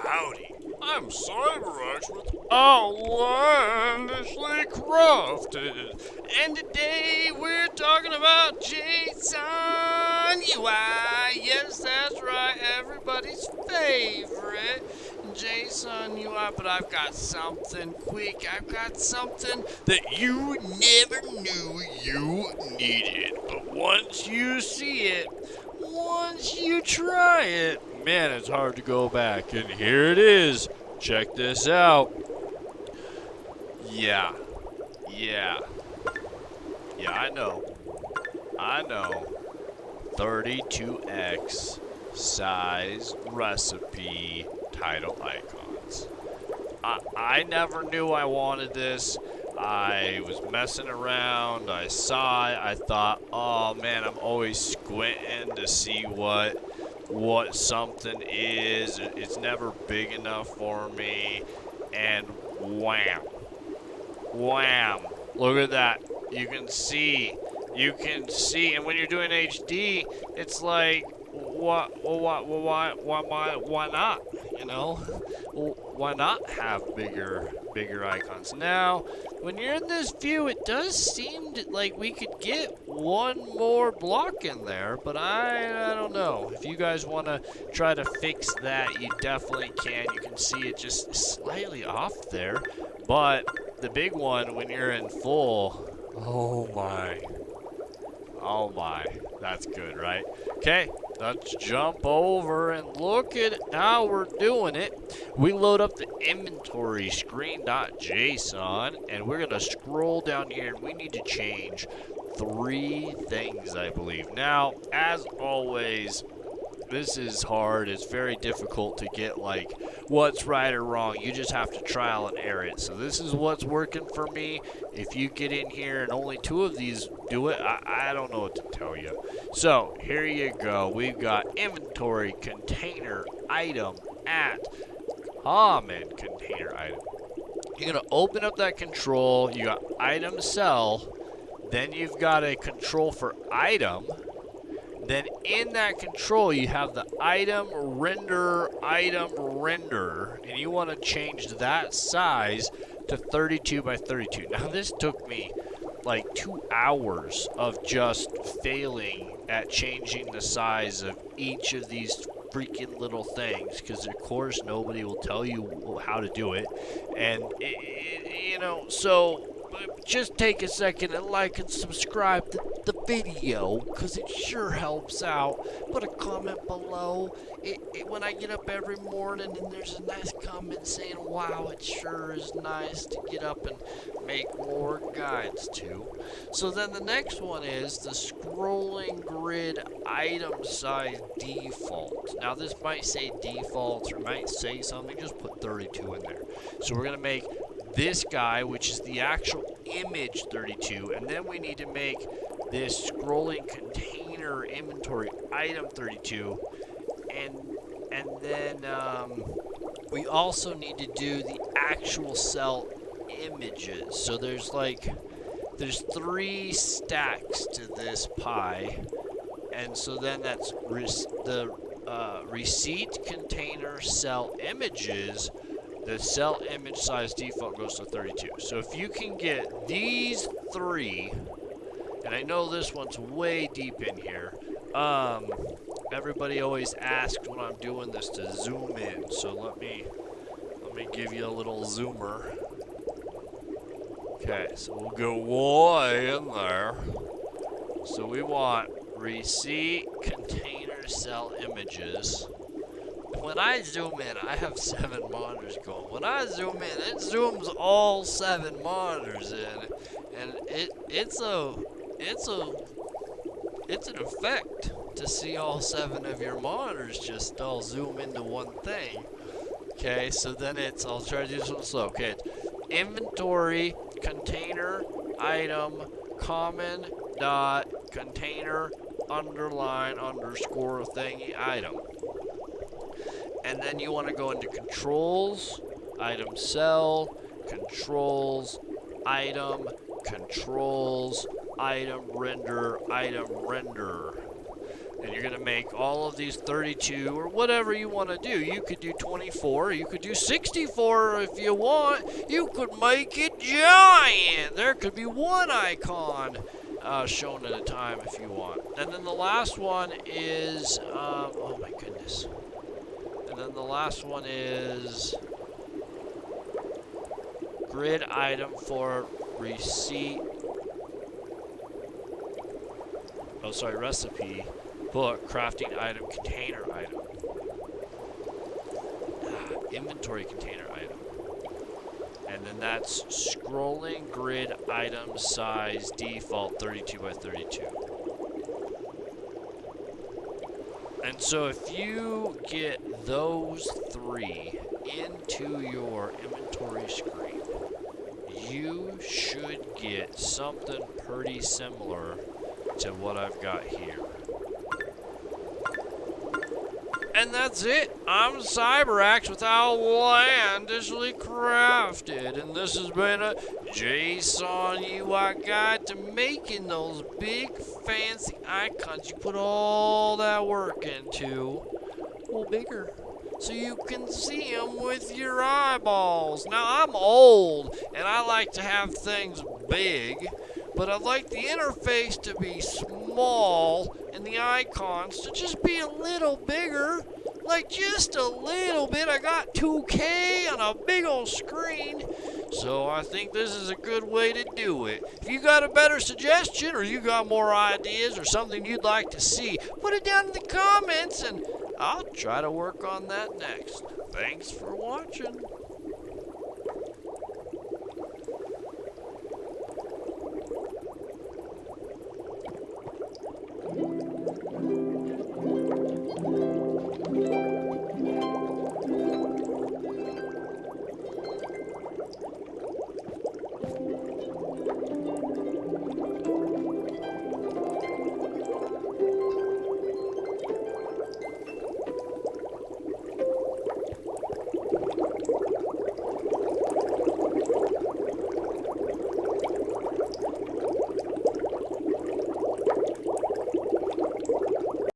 Howdy, I'm Cyberx with Outlandishly Crafted, and today we're talking about JSON UI. Yes, that's right, everybody's favorite JSON UI, but I've got something quick. I've got something that you never knew you needed, but once you see it, once you try it, man, it's hard to go back. And here it is. Check this out. Yeah. Yeah. Yeah, I know. 32x size recipe title icons. I never knew I wanted this. I was messing around, I saw it, I thought, oh man, I'm always squinting to see what something is. It's never big enough for me. And wham. Wham. Look at that. You can see, and when you're doing HD, it's like, why not? You know, why not have bigger icons? Now, when you're in this view, it does seem like we could get one more block in there, but I don't know. If you guys want to try to fix that, you definitely can. You can see it just slightly off there, but the big one when you're in full, oh my, that's good, right? Okay, let's jump over and look at how we're doing it. We load up the inventory screen.json, and we're gonna scroll down here, and we need to change 3 things, I believe. Now, as always, this is hard. It's very difficult to get like what's right or wrong. You just have to trial and error it. So this is what's working for me. If you get in here and only 2 of these do it, I don't know what to tell you. So here you go. We've got inventory container item at common container item. You're gonna open up that control. You got item cell. Then you've got a control for item. Then in that control, you have the item render, and you want to change that size to 32 by 32. Now this took me like 2 hours of just failing at changing the size of each of these freaking little things, because of course nobody will tell you how to do it, and you know, so just take a second and like and subscribe to the video, because it sure helps out. Put a comment below. When I get up every morning and there's a nice comment saying, wow, it sure is nice to get up and make more guides too. So then the next one is the scrolling grid item size default. Now this might say default or might say something, just put 32 in there. So we're going to make this guy, which is the actual image 32, and then we need to make this scrolling container inventory item 32, and then we also need to do the actual cell images. So there's 3 stacks to this pie, and so then that's the receipt container cell images. The cell image size default goes to 32. So if you can get these 3, and I know this one's way deep in here. Everybody always asks when I'm doing this to zoom in. So let me give you a little zoomer. Okay, so we'll go way in there. So we want receipt container cell images. When I zoom in, I have 7 monitors going. When I zoom in, it zooms all 7 monitors in, and it's an effect to see all 7 of your monitors just all zoom into one thing. Okay, so then I'll try to do this one slow. Okay, it's inventory container item common dot container underline underscore thingy item. And then you want to go into controls, item cell, controls, item, controls, item render, And you're going to make all of these 32 or whatever you want to do. You could do 24. You could do 64 if you want. You could make it giant. There could be one icon shown at a time if you want. And then the last one is, oh my goodness. And then the last one is grid item for receipt. Oh, sorry, recipe. Book, crafting item, container item. Inventory container item. And then that's scrolling grid item size default 32 by 32. And so if you get those three into your inventory screen, you should get something pretty similar to what I've got here. And that's it. I'm Cyberax with Outlandishly Crafted, and this has been a JSON UI guide to making those big fancy icons you put all that work into, well, bigger, so you can see them with your eyeballs. Now, I'm old, and I like to have things big, but I like the interface to be small and the icons to just be a little bigger, like just a little bit. I got 2K on a big old screen, so I think this is a good way to do it. If you got a better suggestion or you got more ideas or something you'd like to see, put it down in the comments and I'll try to work on that next. Thanks for watching.